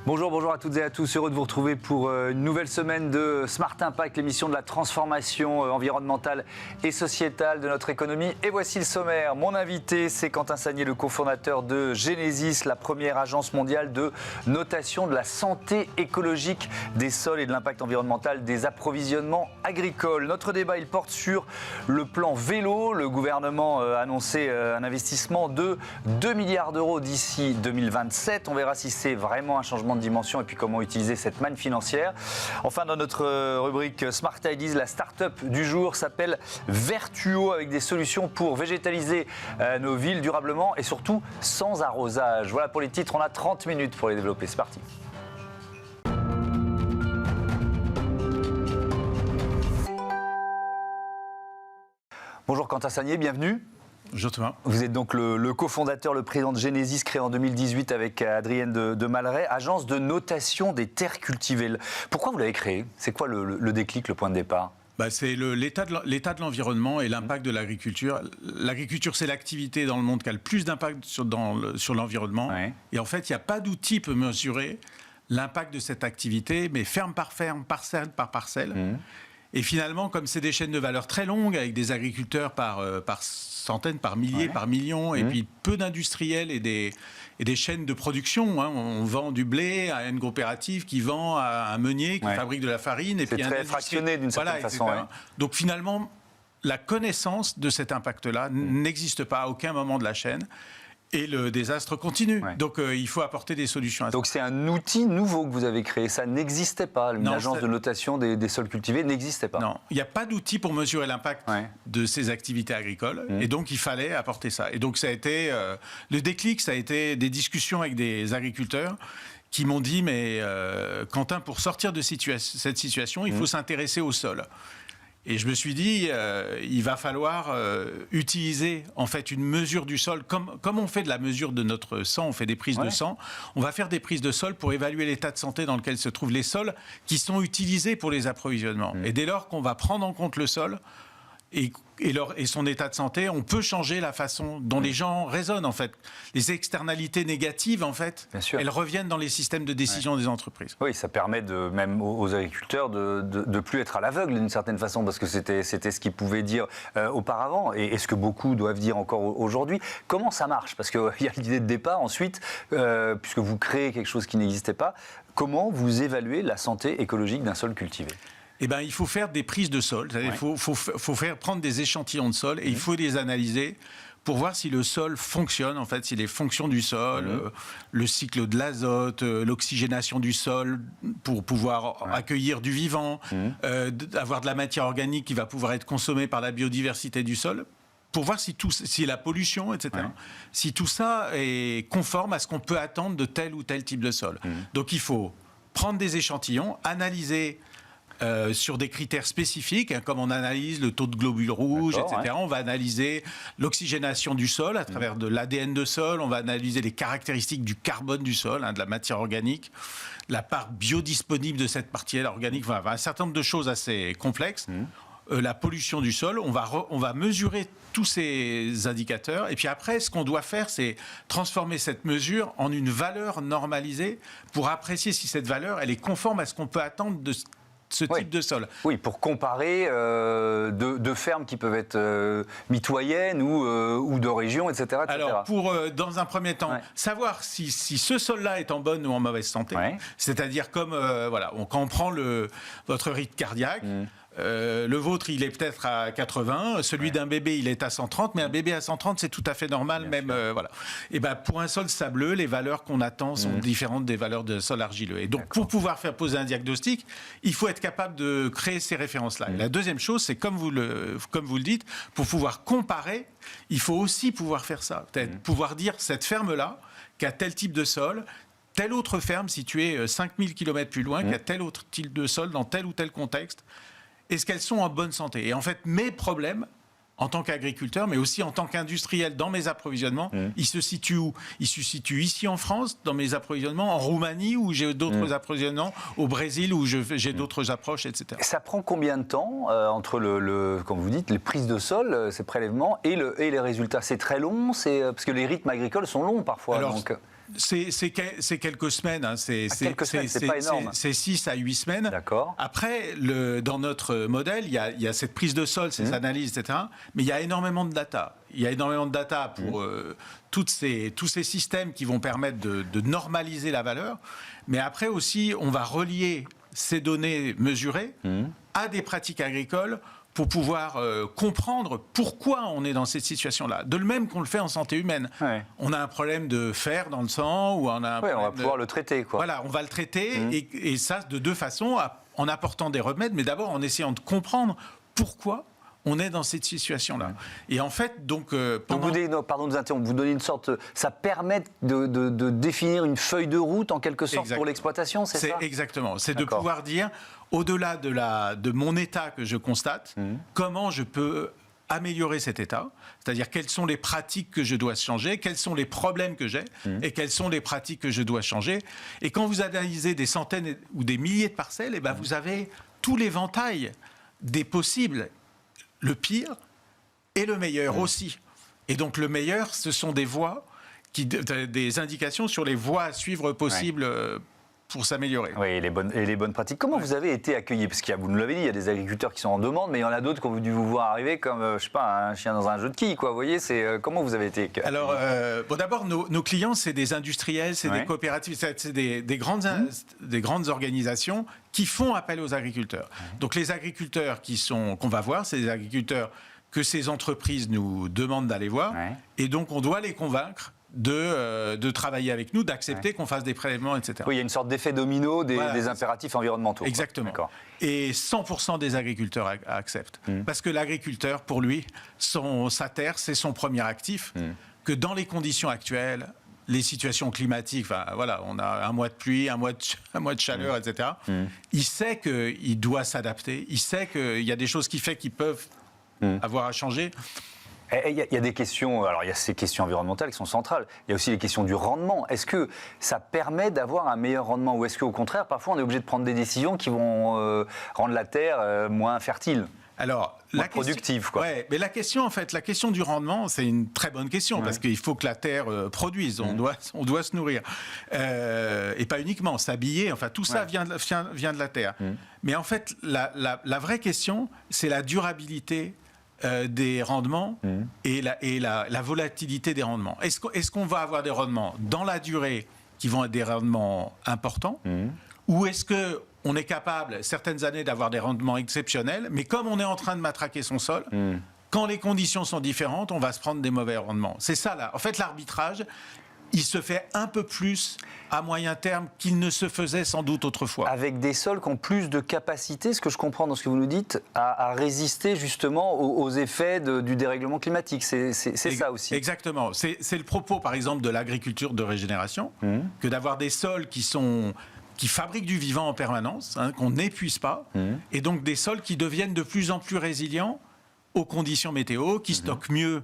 Bonjour à toutes et à tous. Heureux de vous retrouver pour une nouvelle semaine de Smart Impact, l'émission de la transformation environnementale et sociétale de notre économie. Et voici le sommaire. Mon invité, c'est Quentin Sagnier, le cofondateur de Genesis, la première agence mondiale de notation de la santé écologique des sols et de l'impact environnemental des approvisionnements agricoles. Notre débat, il porte sur le plan vélo. Le gouvernement a annoncé un investissement de 2 milliards d'euros d'ici 2027. On verra si c'est vraiment un changement de dimension et puis comment utiliser cette manne financière. Enfin, dans notre rubrique Smart Ideas, la start-up du jour s'appelle Vertuo, avec des solutions pour végétaliser nos villes durablement et surtout sans arrosage. Voilà pour les titres, on a 30 minutes pour les développer. C'est parti. Bonjour Quentin Sagnier, bienvenue. Bonjour Thomas. Vous êtes donc le cofondateur, le président de Genesis, créé en 2018 avec Adrienne de Malray, agence de notation des terres cultivées. Pourquoi vous l'avez créé? C'est quoi le déclic, le point de départ? C'est l'état de l'environnement et l'impact de l'agriculture. L'agriculture, c'est l'activité dans le monde qui a le plus d'impact sur l'environnement. Ouais. Et en fait, il n'y a pas d'outil pour mesurer l'impact de cette activité, mais ferme par ferme, parcelle par parcelle. Et finalement, comme c'est des chaînes de valeur très longues, avec des agriculteurs par centaines, par milliers, par millions, et puis peu d'industriels et des chaînes de production. Hein. On vend du blé à une coopérative qui vend à un meunier qui fabrique de la farine. C'est très fractionné d'une certaine façon. Ouais. Donc finalement, la connaissance de cet impact-là n'existe pas à aucun moment de la chaîne. Et le désastre continue. Ouais. Donc il faut apporter des solutions à ça. Donc c'est un outil nouveau que vous avez créé. Ça n'existait pas. Une agence de notation des sols cultivés n'existait pas. Non, il n'y a pas d'outil pour mesurer l'impact de ces activités agricoles. Et donc il fallait apporter ça. Et donc ça a été le déclic, ça a été des discussions avec des agriculteurs qui m'ont dit mais Quentin, pour sortir de cette situation, il faut s'intéresser au sol. Et je me suis dit, il va falloir utiliser en fait une mesure du sol, comme on fait de la mesure de notre sang, on fait des prises de sang, on va faire des prises de sol pour évaluer l'état de santé dans lequel se trouvent les sols qui sont utilisés pour les approvisionnements. Et dès lors qu'on va prendre en compte le sol et son état de santé, on peut changer la façon dont les gens raisonnent en fait. Les externalités négatives en fait, elles reviennent dans les systèmes de décision des entreprises. Oui, ça permet même aux agriculteurs de plus être à l'aveugle d'une certaine façon, parce que c'était ce qu'ils pouvaient dire auparavant et ce que beaucoup doivent dire encore aujourd'hui. Comment ça marche? Parce qu'il y a l'idée de départ ensuite, puisque vous créez quelque chose qui n'existait pas. Comment vous évaluez la santé écologique d'un sol cultivé? Il faut faire des prises de sol. Il faut prendre des échantillons de sol et il faut les analyser pour voir si le sol fonctionne, en fait, si les fonctions du sol, le cycle de l'azote, l'oxygénation du sol pour pouvoir accueillir du vivant, avoir de la matière organique qui va pouvoir être consommée par la biodiversité du sol, pour voir si la pollution, etc., si tout ça est conforme à ce qu'on peut attendre de tel ou tel type de sol. Donc il faut prendre des échantillons, analyser sur des critères spécifiques, comme on analyse le taux de globules rouges, etc. On va analyser l'oxygénation du sol à travers de l'ADN de sol, on va analyser les caractéristiques du carbone du sol, de la matière organique, la part biodisponible de cette partie organique, un certain nombre de choses assez complexes. La pollution du sol, on va mesurer tous ces indicateurs et puis après ce qu'on doit faire, c'est transformer cette mesure en une valeur normalisée pour apprécier si cette valeur elle est conforme à ce qu'on peut attendre de ce type de sol. Oui, pour comparer deux fermes qui peuvent être mitoyennes ou de régions, etc. Alors, pour, dans un premier temps, savoir si ce sol-là est en bonne ou en mauvaise santé, c'est-à-dire comme, quand on prend votre rythme cardiaque, le vôtre, il est peut-être à 80, celui d'un bébé, il est à 130, mais un bébé à 130, c'est tout à fait normal, Et pour un sol sableux, les valeurs qu'on attend sont différentes des valeurs de sol argileux. Et donc, pour pouvoir faire poser un diagnostic, il faut être capable de créer ces références-là. Et la deuxième chose, c'est comme vous le dites, pour pouvoir comparer, il faut aussi pouvoir faire ça. Peut-être pouvoir dire, cette ferme-là, qui a tel type de sol, telle autre ferme située 5000 km plus loin, qui a tel autre type de sol dans tel ou tel contexte, est-ce qu'elles sont en bonne santé? Et en fait, mes problèmes, en tant qu'agriculteur, mais aussi en tant qu'industriel dans mes approvisionnements, ils se situent où? Ils se situent ici en France, dans mes approvisionnements, en Roumanie, où j'ai d'autres approvisionnements, au Brésil, où j'ai d'autres approches, etc. Ça prend combien de temps entre, comme vous dites, les prises de sol, ces prélèvements, et les résultats? C'est très long, parce que les rythmes agricoles sont longs parfois. Alors, donc... C'est quelques semaines. Hein. Quelques semaines, c'est pas énorme. C'est 6 à 8 semaines. D'accord. Après, dans notre modèle, il y a cette prise de sol, ces analyses, etc. Mais il y a énormément de data. Il y a énormément de data pour tous ces systèmes qui vont permettre de normaliser la valeur. Mais après aussi, on va relier ces données mesurées à des pratiques agricoles pour pouvoir comprendre pourquoi on est dans cette situation-là. De même qu'on le fait en santé humaine. Ouais. On a un problème de fer dans le sang ou on a un problème on va pouvoir le traiter, quoi. Voilà, on va le traiter et ça de deux façons, en apportant des remèdes, mais d'abord en essayant de comprendre pourquoi on est dans cette situation-là. Et en fait, donc... pardon de vous interrompre, vous donnez une sorte... Ça permet de définir une feuille de route, en quelque sorte, pour l'exploitation, c'est ça? Exactement. C'est de pouvoir dire, au-delà de mon état que je constate, comment je peux améliorer cet état, c'est-à-dire quelles sont les pratiques que je dois changer, quels sont les problèmes que j'ai et quelles sont les pratiques que je dois changer. Et quand vous analysez des centaines ou des milliers de parcelles, eh ben vous avez tout l'éventail des possibles, le pire et le meilleur aussi. Et donc le meilleur, ce sont des voies, des indications sur les voies à suivre possibles pour s'améliorer. Oui, et les bonnes pratiques. Comment vous avez été accueillis? Parce qu'il y a, vous nous l'avez dit, il y a des agriculteurs qui sont en demande, mais il y en a d'autres qui ont dû vous voir arriver comme, je sais pas, un chien dans un jeu de quilles, quoi. Vous voyez, comment vous avez été accueillis? Alors, d'abord, nos clients, c'est des industriels, c'est des coopératives, c'est des grandes organisations qui font appel aux agriculteurs. Donc, les agriculteurs qu'on va voir, c'est des agriculteurs que ces entreprises nous demandent d'aller voir, et donc on doit les convaincre de travailler avec nous, d'accepter qu'on fasse des prélèvements, etc. Oui, il y a une sorte d'effet domino des impératifs environnementaux. Exactement. Et 100% des agriculteurs acceptent. Parce que l'agriculteur, pour lui, sa terre, c'est son premier actif, que dans les conditions actuelles, les situations climatiques, voilà, on a un mois de pluie, un mois de chaleur, etc. Il sait qu'il doit s'adapter, il sait qu'il y a des choses qu'il fait qui peuvent avoir à changer. Il y a des questions, alors il y a ces questions environnementales qui sont centrales, il y a aussi les questions du rendement. Est-ce que ça permet d'avoir un meilleur rendement ou est-ce qu'au contraire, parfois on est obligé de prendre des décisions qui vont rendre la terre moins fertile? Alors, productive, quoi. Ouais, mais la question du rendement, c'est une très bonne question parce qu'il faut que la terre produise, on doit se nourrir et pas uniquement s'habiller. Enfin, tout ça vient de la terre. Mais en fait, la vraie question, c'est la durabilité des rendements et la volatilité des rendements. Est-ce qu'on va avoir des rendements dans la durée qui vont être des rendements importants ou est-ce que on est capable, certaines années, d'avoir des rendements exceptionnels, mais comme on est en train de matraquer son sol, quand les conditions sont différentes, on va se prendre des mauvais rendements. C'est ça, là. En fait, l'arbitrage, il se fait un peu plus à moyen terme qu'il ne se faisait sans doute autrefois. Avec des sols qui ont plus de capacité, ce que je comprends dans ce que vous nous dites, à résister justement aux effets du dérèglement climatique. C'est ça aussi. Exactement. C'est le propos, par exemple, de l'agriculture de régénération, que d'avoir des sols qui fabriquent du vivant en permanence, qu'on n'épuise pas, et donc des sols qui deviennent de plus en plus résilients aux conditions météo, qui stockent mieux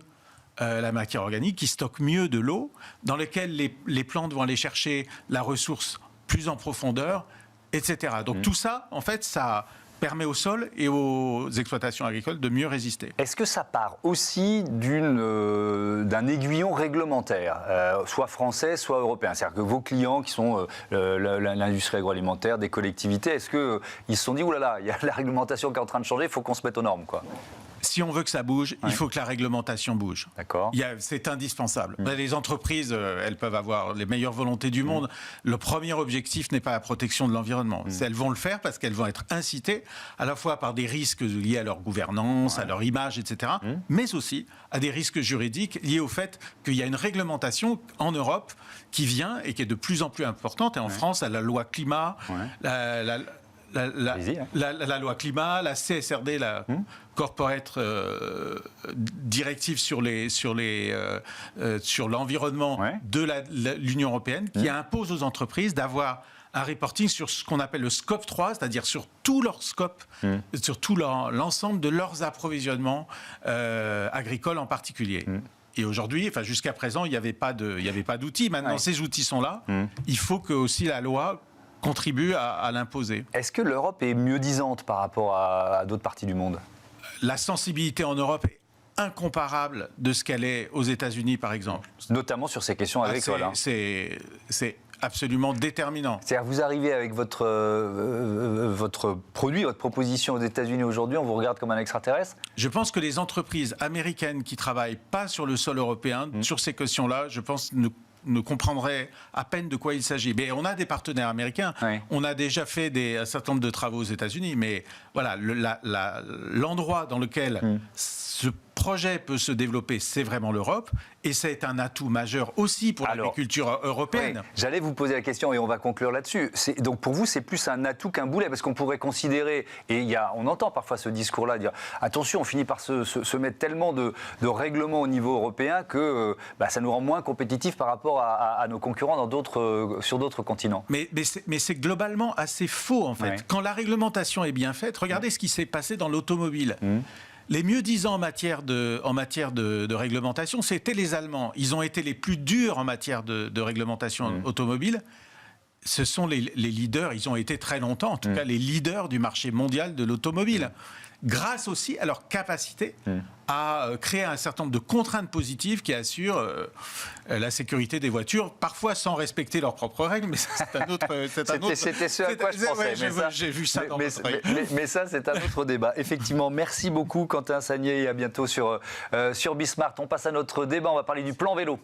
la matière organique, qui stockent mieux de l'eau, dans lesquelles les plantes vont aller chercher la ressource plus en profondeur, etc. Donc tout ça, en fait, ça permet au sol et aux exploitations agricoles de mieux résister. Est-ce que ça part aussi d'un aiguillon réglementaire, soit français, soit européen? C'est-à-dire que vos clients qui sont l'industrie agroalimentaire, des collectivités, est-ce qu'ils se sont dit, oulala, il y a la réglementation qui est en train de changer, il faut qu'on se mette aux normes, quoi? Si on veut que ça bouge, il faut que la réglementation bouge. D'accord. C'est indispensable. Les entreprises, elles peuvent avoir les meilleures volontés du monde. Le premier objectif n'est pas la protection de l'environnement. Elles vont le faire parce qu'elles vont être incitées à la fois par des risques liés à leur gouvernance, à leur image, etc., mais aussi à des risques juridiques liés au fait qu'il y a une réglementation en Europe qui vient et qui est de plus en plus importante. Et en France, à la loi climat, la loi climat, la CSRD, la Corporate Directive sur l'environnement de l'Union européenne, qui impose aux entreprises d'avoir un reporting sur ce qu'on appelle le scope 3, c'est-à-dire sur tout leur scope, sur tout l'ensemble de leurs approvisionnements agricoles en particulier. Et aujourd'hui, enfin jusqu'à présent, il n'y avait pas d'outils. Maintenant, ces outils sont là. Il faut que aussi la loi contribue à l'imposer. Est-ce que l'Europe est mieux disante par rapport à d'autres parties du monde? La sensibilité en Europe incomparable de ce qu'elle est aux États-Unis, par exemple. Notamment sur ces questions agricoles. C'est absolument déterminant. C'est-à-dire vous arrivez avec votre produit, votre proposition aux États-Unis aujourd'hui, on vous regarde comme un extraterrestre? Je pense que les entreprises américaines qui travaillent pas sur le sol européen, sur ces questions-là, je pense ne comprendraient à peine de quoi il s'agit. Mais on a des partenaires américains, on a déjà fait un certain nombre de travaux aux États-Unis, mais voilà, l'endroit dans lequel ce projet peut se développer, c'est vraiment l'Europe, et c'est un atout majeur aussi pour l'agriculture européenne. Oui, j'allais vous poser la question et on va conclure là-dessus. Donc pour vous, c'est plus un atout qu'un boulet, parce qu'on pourrait considérer, et on entend parfois ce discours-là, dire attention, on finit par se mettre tellement de règlements au niveau européen que ça nous rend moins compétitifs par rapport à nos concurrents sur d'autres continents. Mais c'est globalement assez faux, en fait. Ouais. Quand la réglementation est bien faite, regardez ce qui s'est passé dans l'automobile. Les mieux-disants en matière de réglementation, c'était les Allemands. Ils ont été les plus durs en matière de réglementation automobile. Ce sont les leaders, ils ont été très longtemps, en tout cas les leaders du marché mondial de l'automobile. Grâce aussi à leur capacité à créer un certain nombre de contraintes positives qui assurent la sécurité des voitures, parfois sans respecter leurs propres règles, mais ça, c'est un autre... C'était ce à quoi je pensais. J'ai vu ça dans votre mais ça, c'est un autre débat. Effectivement, merci beaucoup Quentin Sagnier et à bientôt sur Bismart. On passe à notre débat, on va parler du plan vélo.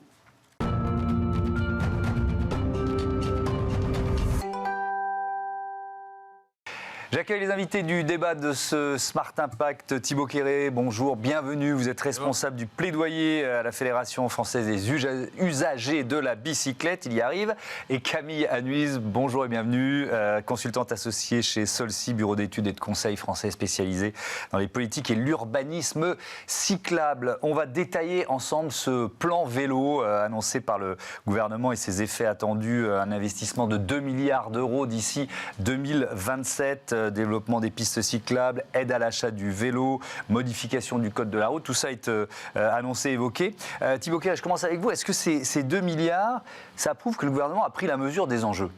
J'accueille les invités du débat de ce Smart Impact. Thibaut Quéré, bonjour, bienvenue. Vous êtes responsable du plaidoyer à la Fédération française des usagers de la bicyclette. Il y arrive. Et Camille Anuise, bonjour et bienvenue. Consultante associée chez Solci, bureau d'études et de conseil français spécialisé dans les politiques et l'urbanisme cyclable. On va détailler ensemble ce plan vélo annoncé par le gouvernement et ses effets attendus. Un investissement de 2 milliards d'euros d'ici 2027. Développement des pistes cyclables, aide à l'achat du vélo, modification du code de la route, tout ça est annoncé, évoqué. Thibaut Quéré, je commence avec vous. Est-ce que ces 2 milliards, ça prouve que le gouvernement a pris la mesure des enjeux ?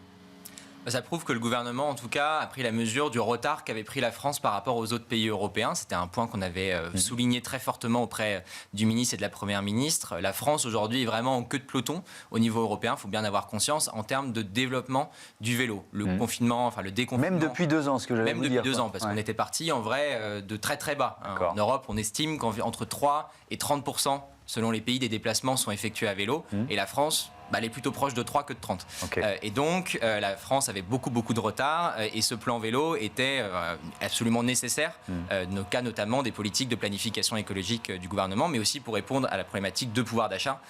Ça prouve que le gouvernement, en tout cas, a pris la mesure du retard qu'avait pris la France par rapport aux autres pays européens. C'était un point qu'on avait souligné très fortement auprès du ministre et de la Première ministre. La France, aujourd'hui, est vraiment en queue de peloton au niveau européen. Il faut bien avoir conscience en termes de développement du vélo. Le confinement, enfin le déconfinement. Même depuis 2 ans, ce que j'allais vous dire. Même depuis 2 ans, parce qu'on était parti, en vrai, de très très bas. En Europe, on estime qu'entre 3 et 30%, selon les pays, des déplacements sont effectués à vélo. Et la France... elle est plutôt proche de 3 que de 30. Et donc, la France avait beaucoup de retard et ce plan vélo était absolument nécessaire, dans le cas notamment des politiques de planification écologique du gouvernement, mais aussi pour répondre à la problématique de pouvoir d'achat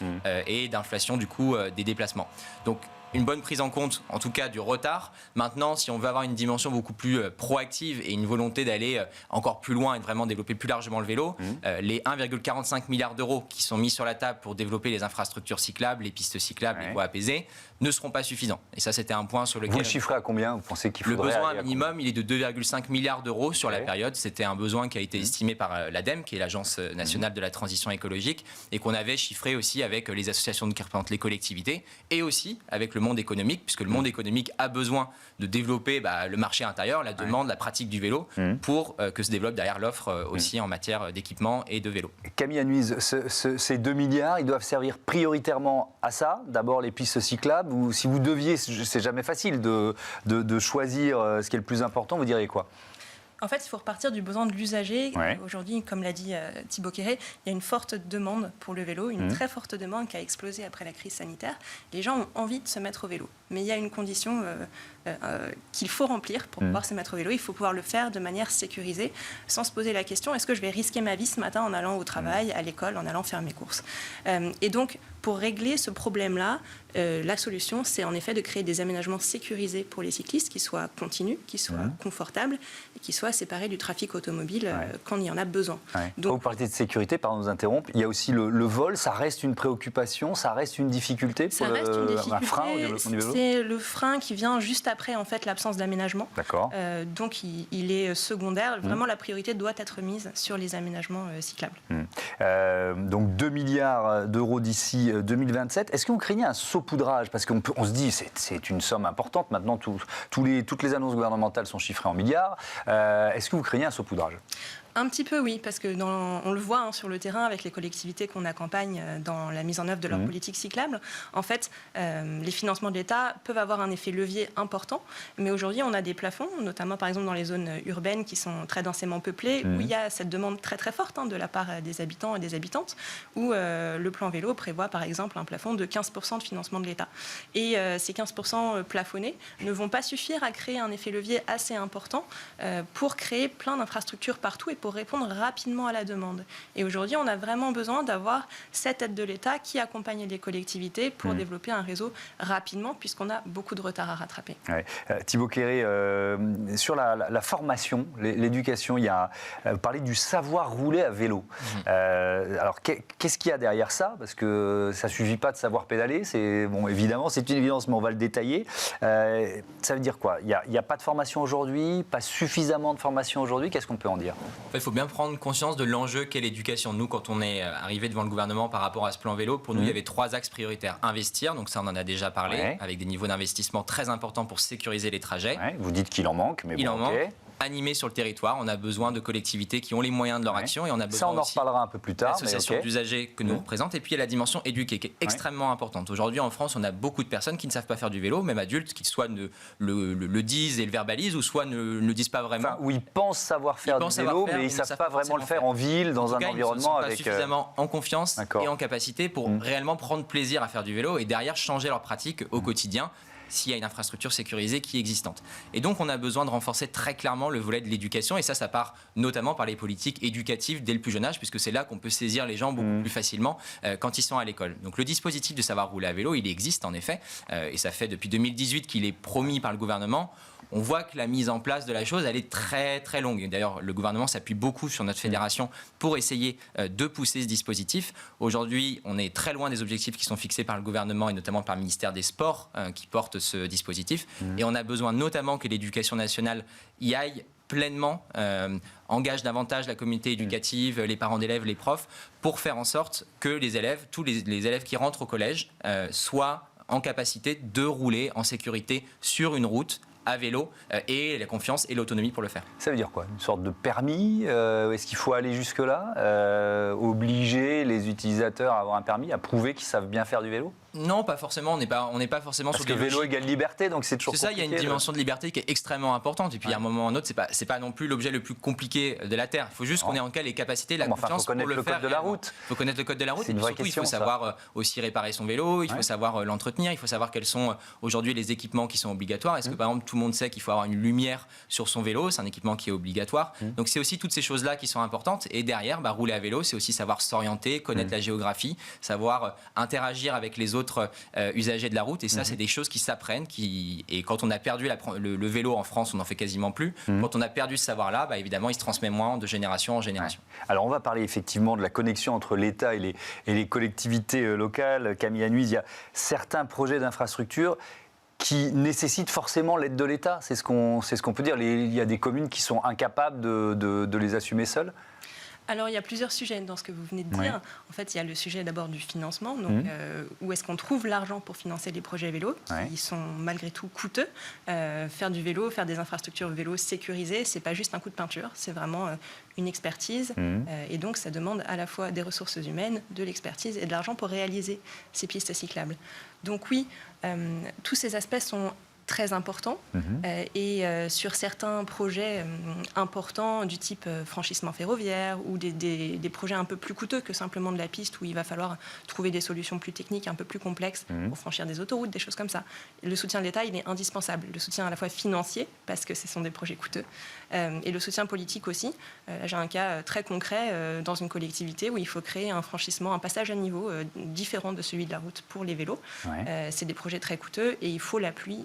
et d'inflation du coût des déplacements. Donc, une bonne prise en compte, en tout cas, du retard. Maintenant, si on veut avoir une dimension beaucoup plus proactive et une volonté d'aller encore plus loin et de vraiment développer plus largement le vélo, les 1,45 milliards d'euros qui sont mis sur la table pour développer les infrastructures cyclables, les pistes cyclables, les voies apaisées, ne seront pas suffisants. Et ça, c'était un point sur lequel... Vous le chiffrez à combien ? Vous pensez qu'il faudrait... Le besoin minimum, il est de 2,5 milliards d'euros sur la période. C'était un besoin qui a été estimé par l'ADEME, qui est l'Agence nationale de la transition écologique, et qu'on avait chiffré aussi avec les associations qui représentent les collectivités, et aussi avec le monde économique, puisque le monde économique a besoin de développer le marché intérieur, la demande, la pratique du vélo, pour que se développe derrière l'offre aussi en matière d'équipement et de vélo. Camille Anuise, ces 2 milliards, ils doivent servir prioritairement à ça, d'abord les pistes cyclables, ou si vous deviez, c'est jamais facile de choisir ce qui est le plus important, vous diriez quoi ? En fait, il faut repartir du besoin de l'usager. Aujourd'hui, comme l'a dit Thibaut Quéré, il y a une forte demande pour le vélo, une très forte demande qui a explosé après la crise sanitaire. Les gens ont envie de se mettre au vélo. Mais il y a une condition qu'il faut remplir pour pouvoir se mettre au vélo. Il faut pouvoir le faire de manière sécurisée, sans se poser la question, est-ce que je vais risquer ma vie ce matin en allant au travail, à l'école, en allant faire mes courses ? Et donc, pour régler ce problème-là, la solution, c'est en effet de créer des aménagements sécurisés pour les cyclistes, qui soient continus, qui soient confortables, et qui soient séparés du trafic automobile quand il y en a besoin. Donc, vous parlez de sécurité, pardon de vous interrompre, il y a aussi le vol, ça reste une préoccupation, ça reste une difficulté pour un frein au développement du vélo ? C'est le frein qui vient juste après en fait, l'absence d'aménagement. Donc il est secondaire. Vraiment, la priorité doit être mise sur les aménagements cyclables. Donc 2 milliards d'euros d'ici 2027. Est-ce que vous craignez un saupoudrage ? Parce qu'on se dit c'est une somme importante. Maintenant, toutes les annonces gouvernementales sont chiffrées en milliards. Est-ce que vous craignez un saupoudrage ? Un petit peu, oui, parce que on le voit sur le terrain avec les collectivités qu'on accompagne dans la mise en œuvre de leur politique cyclable. En fait, les financements de l'État peuvent avoir un effet levier important, mais aujourd'hui, on a des plafonds, notamment par exemple dans les zones urbaines qui sont très densément peuplées, où il y a cette demande très très forte de la part des habitants et des habitantes, où le plan vélo prévoit par exemple un plafond de 15% de financement de l'État. Et ces 15% plafonnés ne vont pas suffire à créer un effet levier assez important pour créer plein d'infrastructures partout et pour répondre rapidement à la demande. Et aujourd'hui, on a vraiment besoin d'avoir cette aide de l'État qui accompagne les collectivités pour développer un réseau rapidement, puisqu'on a beaucoup de retard à rattraper. Ouais. Thibaut Quéré, sur la formation, l'éducation, vous parlez du savoir rouler à vélo. Alors, qu'est-ce qu'il y a derrière ça? Parce que ça ne suffit pas de savoir pédaler. Évidemment, c'est une évidence, mais on va le détailler. Ça veut dire quoi? Il n'y a pas de formation aujourd'hui, pas suffisamment de formation aujourd'hui. Qu'est-ce qu'on peut en dire? Il faut bien prendre conscience de l'enjeu qu'est l'éducation. Nous, quand on est arrivé devant le gouvernement par rapport à ce plan vélo, pour nous, il y avait 3 axes prioritaires. Investir, donc ça, on en a déjà parlé, avec des niveaux d'investissement très importants pour sécuriser les trajets. Vous dites qu'il en manque, mais il en manque. Animer sur le territoire, on a besoin de collectivités qui ont les moyens de leur action et on a besoin ça, on en reparlera un peu plus tard. L'association d'usagers que nous représente, et puis il y a la dimension éduquée qui est extrêmement importante. Aujourd'hui en France, on a beaucoup de personnes qui ne savent pas faire du vélo, même adultes qui soit le disent et le verbalisent ou soit ne disent pas vraiment. Où ils pensent savoir faire du vélo, mais ils ne savent pas vraiment le faire en ville, dans un environnement avec... Ils ne sont pas suffisamment en confiance et en capacité pour réellement prendre plaisir à faire du vélo et derrière changer leur pratique au quotidien, s'il y a une infrastructure sécurisée qui est existante. Et donc, on a besoin de renforcer très clairement le volet de l'éducation, et ça part notamment par les politiques éducatives dès le plus jeune âge, puisque c'est là qu'on peut saisir les gens beaucoup plus facilement quand ils sont à l'école. Donc, le dispositif de savoir rouler à vélo, il existe en effet, et ça fait depuis 2018 qu'il est promis par le gouvernement. On voit que la mise en place de la chose, elle est très très longue. D'ailleurs, le gouvernement s'appuie beaucoup sur notre fédération pour essayer de pousser ce dispositif. Aujourd'hui, on est très loin des objectifs qui sont fixés par le gouvernement et notamment par le ministère des Sports qui porte ce dispositif. Et on a besoin notamment que l'éducation nationale y aille pleinement, engage davantage la communauté éducative, les parents d'élèves, les profs, pour faire en sorte que les élèves, tous les élèves qui rentrent au collège, soient en capacité de rouler en sécurité sur une route à vélo et la confiance et l'autonomie pour le faire. Ça veut dire quoi? Une sorte de permis? Est-ce qu'il faut aller jusque-là? Obliger les utilisateurs à avoir un permis, à prouver qu'ils savent bien faire du vélo? Non, pas forcément. On n'est pas forcément parce sur que vélo égale liberté, donc c'est toujours compliqué. C'est ça, il y a une dimension de liberté qui est extrêmement importante. Et puis, à un moment ou à un autre, c'est pas non plus l'objet le plus compliqué de la Terre. Il faut juste qu'on ait en tout cas les capacités, la confiance pour le faire. Il faut connaître le code de la route. Il faut connaître le code de la route. C'est une vraie question, il faut savoir aussi réparer son vélo, il faut savoir l'entretenir, il faut savoir quels sont aujourd'hui les équipements qui sont obligatoires. Est-ce que, par exemple, tout le monde sait qu'il faut avoir une lumière sur son vélo? C'est un équipement qui est obligatoire. Donc, c'est aussi toutes ces choses-là qui sont importantes. Et derrière, rouler à vélo, c'est aussi savoir s'orienter, connaître la géographie, savoir interagir avec les autres usagers de la route, et ça c'est des choses qui s'apprennent, et quand on a perdu le vélo en France, on n'en fait quasiment plus. Quand on a perdu ce savoir-là, évidemment il se transmet moins de génération en génération. Alors on va parler effectivement de la connexion entre l'État et les collectivités locales. Camille Anuise, il y a certains projets d'infrastructure qui nécessitent forcément l'aide de l'État, c'est ce qu'on peut dire. Il y a des communes qui sont incapables de les assumer seules. Alors, il y a plusieurs sujets dans ce que vous venez de dire. En fait, il y a le sujet d'abord du financement. Donc, où est-ce qu'on trouve l'argent pour financer les projets vélos qui sont malgré tout coûteux? Faire du vélo, faire des infrastructures vélo sécurisées, c'est pas juste un coup de peinture, c'est vraiment une expertise. Et donc, ça demande à la fois des ressources humaines, de l'expertise et de l'argent pour réaliser ces pistes cyclables. Donc oui, tous ces aspects sont très important et sur certains projets importants du type franchissement ferroviaire ou des projets un peu plus coûteux que simplement de la piste où il va falloir trouver des solutions plus techniques, un peu plus complexes pour franchir des autoroutes, des choses comme ça. Le soutien de l'État, il est indispensable. Le soutien à la fois financier, parce que ce sont des projets coûteux, et le soutien politique aussi. J'ai un cas très concret dans une collectivité où il faut créer un franchissement, un passage à niveau différent de celui de la route pour les vélos. C'est des projets très coûteux et il faut l'appui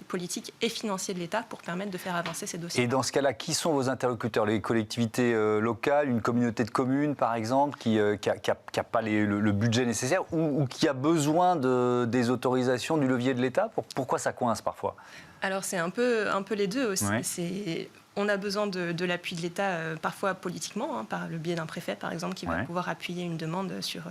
politique et financier de l'État pour permettre de faire avancer ces dossiers. Et dans ce cas-là, qui sont vos interlocuteurs? Les collectivités locales, une communauté de communes par exemple, qui n'a pas le budget nécessaire ou qui a besoin des autorisations du levier de l'État? Pourquoi ça coince parfois? Alors c'est un peu les deux aussi. On a besoin de l'appui de l'État, parfois politiquement, par le biais d'un préfet par exemple, qui va pouvoir appuyer une demande sur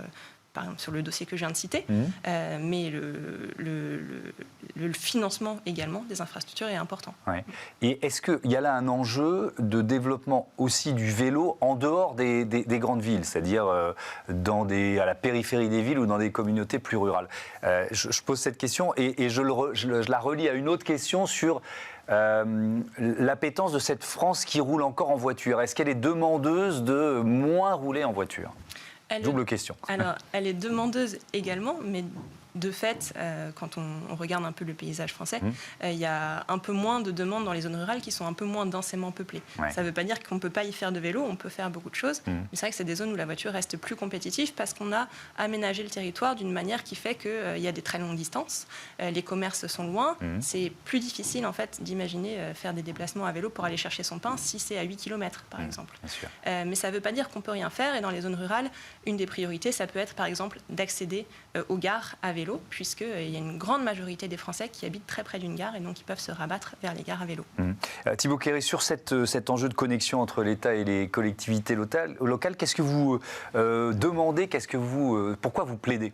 par exemple sur le dossier que je viens de citer, mais le financement également des infrastructures est important. Ouais. Et est-ce qu'il y a là un enjeu de développement aussi du vélo en dehors des grandes villes, c'est-à-dire à la périphérie des villes ou dans des communautés plus rurales? Je pose cette question et je la relie à une autre question sur l'appétence de cette France qui roule encore en voiture. Est-ce qu'elle est demandeuse de moins rouler en voiture? Double question. Alors, elle est demandeuse également, mais de fait, quand on regarde un peu le paysage français, il y a un peu moins de demandes dans les zones rurales qui sont un peu moins densément peuplées. Ouais. Ça ne veut pas dire qu'on ne peut pas y faire de vélo, on peut faire beaucoup de choses, mais c'est vrai que c'est des zones où la voiture reste plus compétitive parce qu'on a aménagé le territoire d'une manière qui fait qu'il y a des très longues distances, les commerces sont loin, c'est plus difficile en fait d'imaginer faire des déplacements à vélo pour aller chercher son pain si c'est à 8 km par exemple. Mais ça ne veut pas dire qu'on ne peut rien faire, et dans les zones rurales, une des priorités, ça peut être par exemple d'accéder aux gares à vélo, puisqu'il y a une grande majorité des Français qui habitent très près d'une gare et donc ils peuvent se rabattre vers les gares à vélo. Thibaut Quéré, sur cet enjeu de connexion entre l'État et les collectivités locales, qu'est-ce que vous demandez, pourquoi vous plaidez?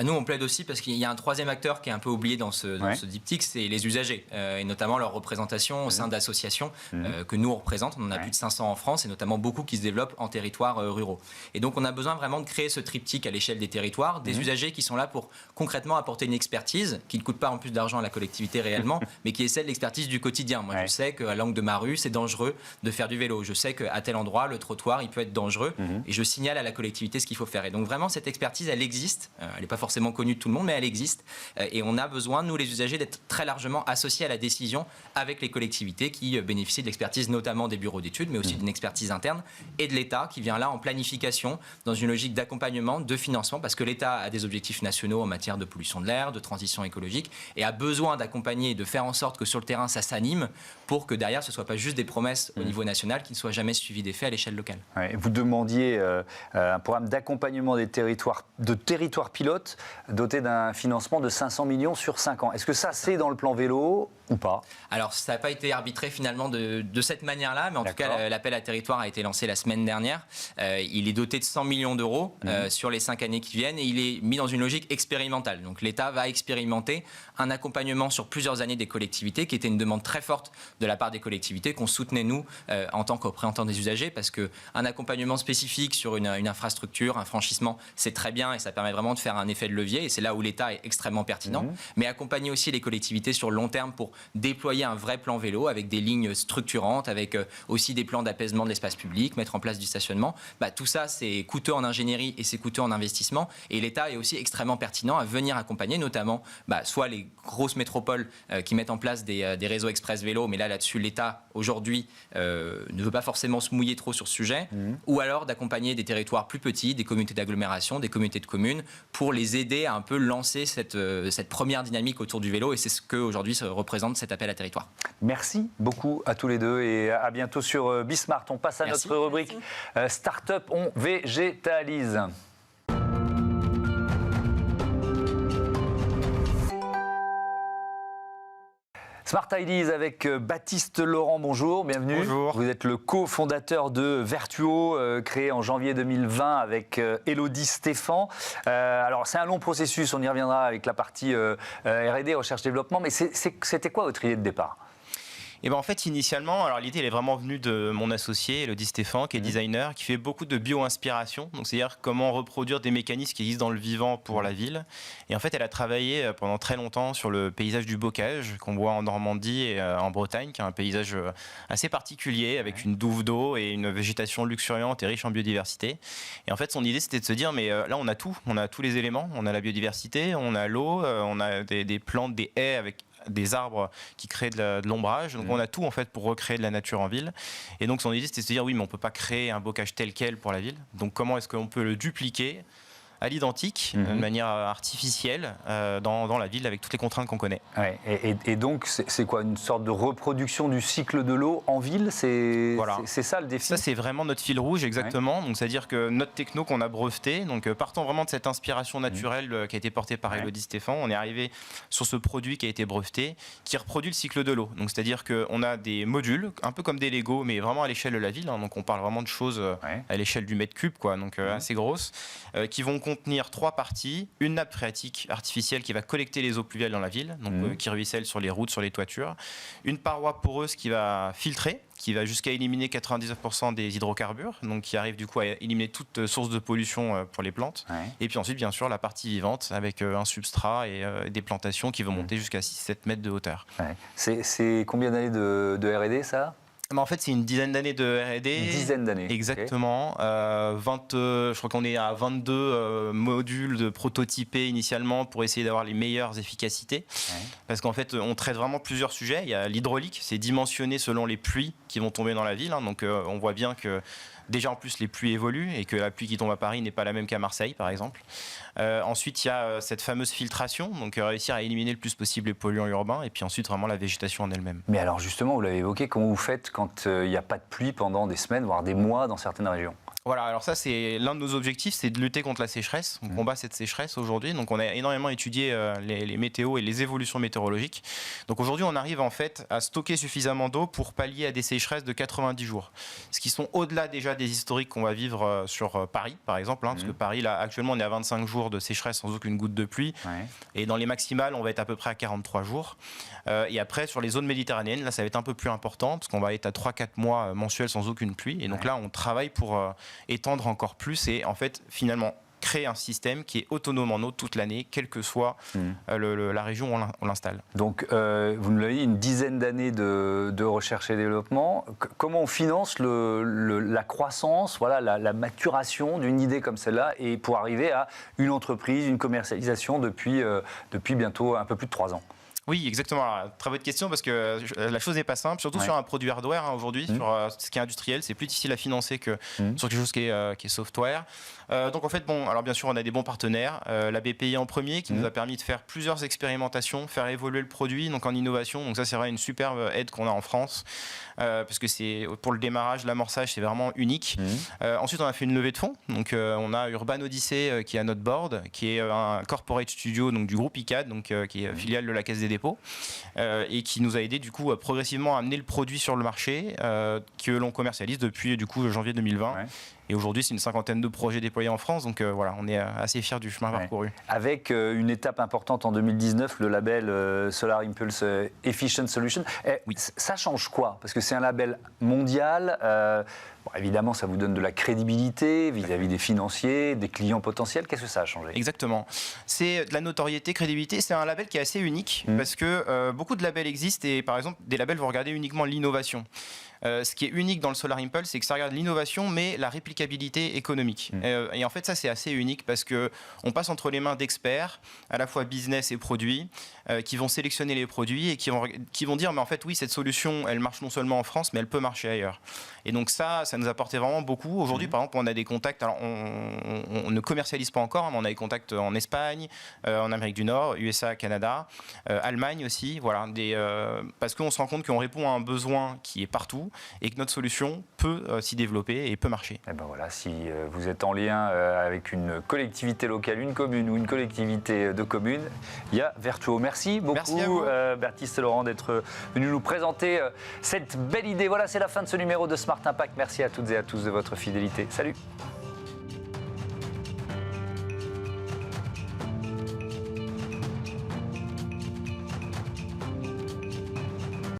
Nous, on plaide aussi parce qu'il y a un troisième acteur qui est un peu oublié dans ce diptyque, c'est les usagers, et notamment leur représentation au sein d'associations que nous, on représente. On en a plus de 500 en France, et notamment beaucoup qui se développent en territoires ruraux. Et donc, on a besoin vraiment de créer ce triptyque à l'échelle des territoires, des usagers qui sont là pour concrètement apporter une expertise qui ne coûte pas en plus d'argent à la collectivité réellement, mais qui est celle de l'expertise du quotidien. Moi, je sais qu'à l'angle de ma rue, c'est dangereux de faire du vélo. Je sais qu'à tel endroit, le trottoir, il peut être dangereux, et je signale à la collectivité ce qu'il faut faire. Et donc, vraiment, cette expertise, elle existe. Elle n'est pas forcément connue de tout le monde, mais elle existe. Et on a besoin, nous les usagers, d'être très largement associés à la décision avec les collectivités qui bénéficient de l'expertise, notamment des bureaux d'études, mais aussi d'une expertise interne, et de l'État qui vient là en planification, dans une logique d'accompagnement, de financement, parce que l'État a des objectifs nationaux en matière de pollution de l'air, de transition écologique, et a besoin d'accompagner et de faire en sorte que sur le terrain, ça s'anime, pour que derrière, ce ne soit pas juste des promesses au niveau national qui ne soient jamais suivies d'effets à l'échelle locale. Vous demandiez un programme d'accompagnement des territoires pilotes doté d'un financement de 500 millions sur 5 ans. Est-ce que ça, c'est dans le plan vélo ou pas? Alors, ça n'a pas été arbitré finalement de cette manière-là, mais en tout cas, l'appel à territoire a été lancé la semaine dernière. Il est doté de 100 millions d'euros sur les 5 années qui viennent, et il est mis dans une logique expérimentale. Donc, l'État va expérimenter un accompagnement sur plusieurs années des collectivités, qui était une demande très forte de la part des collectivités, qu'on soutenait, nous, en tant que représentants des usagers, parce qu'un accompagnement spécifique sur une infrastructure, un franchissement, c'est très bien, et ça permet vraiment de faire un effet de levier, et c'est là où l'État est extrêmement pertinent, mais accompagner aussi les collectivités sur le long terme pour déployer un vrai plan vélo avec des lignes structurantes, avec aussi des plans d'apaisement de l'espace public, mettre en place du stationnement. Tout ça, c'est coûteux en ingénierie et c'est coûteux en investissement, et l'État est aussi extrêmement pertinent à venir accompagner, notamment soit les grosses métropoles qui mettent en place des réseaux express vélo, mais là-dessus, l'État, aujourd'hui, ne veut pas forcément se mouiller trop sur ce sujet, ou alors d'accompagner des territoires plus petits, des communautés d'agglomération, des communautés de communes, pour les aider à un peu lancer cette première dynamique autour du vélo, et c'est ce qu'aujourd'hui représente cet appel à territoire. Merci beaucoup à tous les deux, et à bientôt sur Bismart. On passe à notre rubrique Start-up, on végétalise. Smart Ideas avec Baptiste Laurent, bonjour, bienvenue. Bonjour. Vous êtes le cofondateur de Vertuo, créé en janvier 2020 avec Élodie Stéphan. Alors c'est un long processus, on y reviendra avec la partie R&D, recherche-développement, mais c'était quoi votre idée de départ ? Et ben en fait, initialement, alors l'idée elle est vraiment venue de mon associé, Élodie Stéphan, qui est designer, qui fait beaucoup de bio-inspiration. Donc c'est-à-dire comment reproduire des mécanismes qui existent dans le vivant pour la ville. Et en fait, elle a travaillé pendant très longtemps sur le paysage du bocage qu'on voit en Normandie et en Bretagne, qui est un paysage assez particulier avec une douve d'eau et une végétation luxuriante et riche en biodiversité. Et en fait, son idée c'était de se dire mais là on a tout, on a tous les éléments, on a la biodiversité, on a l'eau, on a des plantes, des haies avec des arbres qui créent de l'ombrage. Donc on a tout en fait pour recréer de la nature en ville. Et donc son idée c'était de se dire oui mais on peut pas créer un bocage tel quel pour la ville. Donc comment est-ce qu'on peut le dupliquer à l'identique, de manière artificielle, dans la ville avec toutes les contraintes qu'on connaît. Ouais, et donc, c'est quoi, une sorte de reproduction du cycle de l'eau en ville? Voilà. C'est ça le défi? Ça, c'est vraiment notre fil rouge, exactement. Donc, c'est-à-dire que notre techno qu'on a breveté, donc partant vraiment de cette inspiration naturelle qui a été portée par Élodie Stéphan, on est arrivé sur ce produit qui a été breveté, qui reproduit le cycle de l'eau. Donc, c'est-à-dire qu'on a des modules, un peu comme des Lego, mais vraiment à l'échelle de la ville. Donc, on parle vraiment de choses à l'échelle du mètre cube, quoi, donc assez grosses, qui vont contenir 3 parties. Une nappe phréatique artificielle qui va collecter les eaux pluviales dans la ville, donc qui ruissellent sur les routes, sur les toitures. Une paroi poreuse qui va filtrer, qui va jusqu'à éliminer 99% des hydrocarbures, donc qui arrive du coup à éliminer toute source de pollution pour les plantes. Et puis ensuite, bien sûr, la partie vivante avec un substrat et des plantations qui vont monter jusqu'à 6-7 mètres de hauteur. C'est combien d'années de R&D, ça ? En fait, c'est une dizaine d'années de R&D. Une dizaine d'années. Exactement. Je crois qu'on est à 22 modules de prototypés initialement pour essayer d'avoir les meilleures efficacités. Parce qu'en fait, on traite vraiment plusieurs sujets. Il y a l'hydraulique, c'est dimensionné selon les pluies qui vont tomber dans la ville. Donc, on voit bien que déjà en plus les pluies évoluent et que la pluie qui tombe à Paris n'est pas la même qu'à Marseille, par exemple. Ensuite, il y a cette fameuse filtration, donc réussir à éliminer le plus possible les polluants urbains, et puis ensuite vraiment la végétation en elle-même. Mais alors justement, vous l'avez évoqué, comment vous faites quand il n'y a pas de pluie pendant des semaines, voire des mois dans certaines régions ? Voilà, alors ça c'est l'un de nos objectifs, c'est de lutter contre la sécheresse. On combat cette sécheresse aujourd'hui. Donc on a énormément étudié les météos et les évolutions météorologiques. Donc aujourd'hui on arrive en fait à stocker suffisamment d'eau pour pallier à des sécheresses de 90 jours. Ce qui sont au-delà déjà des historiques qu'on va vivre sur Paris par exemple. Parce que Paris là actuellement on est à 25 jours de sécheresse sans aucune goutte de pluie. Et dans les maximales on va être à peu près à 43 jours. Et après sur les zones méditerranéennes, là ça va être un peu plus important parce qu'on va être à 3-4 mois mensuels sans aucune pluie. Et donc là on travaille pour étendre encore plus et en fait finalement créer un système qui est autonome en eau toute l'année, quelle que soit la région où on l'installe. Donc vous nous l'avez dit, une dizaine d'années de recherche et développement. Comment on finance la croissance, voilà, la maturation d'une idée comme celle-là et pour arriver à une entreprise, une commercialisation depuis bientôt un peu plus de 3 ans ? Oui, exactement. Alors, très bonne question parce que la chose n'est pas simple, surtout sur un produit hardware aujourd'hui, sur ce qui est industriel, c'est plus difficile à financer que sur quelque chose qui est software. Donc en fait, alors bien sûr, on a des bons partenaires. La BPI en premier qui nous a permis de faire plusieurs expérimentations, faire évoluer le produit, donc en innovation. Donc ça, c'est vraiment une superbe aide qu'on a en France parce que c'est pour le démarrage, l'amorçage, c'est vraiment unique. Ensuite, on a fait une levée de fonds. Donc on a Urban Odyssey qui est à notre board, qui est un corporate studio donc du groupe ICAD, donc qui est filiale de la Caisse des dépôts et qui nous a aidé du coup progressivement à amener le produit sur le marché que l'on commercialise depuis du coup janvier 2020. Et aujourd'hui, c'est une 50aine de projets déployés en France. Donc voilà, on est assez fiers du chemin parcouru. Avec une étape importante en 2019, le label Solar Impulse Efficient Solution. Ça change quoi ? Parce que c'est un label mondial. Évidemment, ça vous donne de la crédibilité vis-à-vis des financiers, des clients potentiels. Qu'est-ce que ça a changé ? Exactement. C'est de la notoriété, crédibilité. C'est un label qui est assez unique parce que beaucoup de labels existent et par exemple, des labels vont regarder uniquement l'innovation. Ce qui est unique dans le Solar Impulse, c'est que ça regarde l'innovation, mais la réplicabilité économique. Et en fait, ça, c'est assez unique parce qu'on passe entre les mains d'experts, à la fois business et produits, qui vont sélectionner les produits et qui vont dire, mais en fait, oui, cette solution, elle marche non seulement en France, mais elle peut marcher ailleurs. Et donc ça nous apportait vraiment beaucoup. Aujourd'hui, par exemple, on a des contacts, alors on ne commercialise pas encore, mais on a des contacts en Espagne, en Amérique du Nord, USA, Canada, Allemagne aussi, voilà, parce qu'on se rend compte qu'on répond à un besoin qui est partout et que notre solution peut s'y développer et peut marcher. Et ben voilà, si vous êtes en lien avec une collectivité locale, une commune ou une collectivité de communes, il y a Vertuo. Merci beaucoup, Baptiste Laurent, d'être venu nous présenter cette belle idée. Voilà, c'est la fin de ce numéro de Smart Impact. Merci à toutes et à tous de votre fidélité. Salut.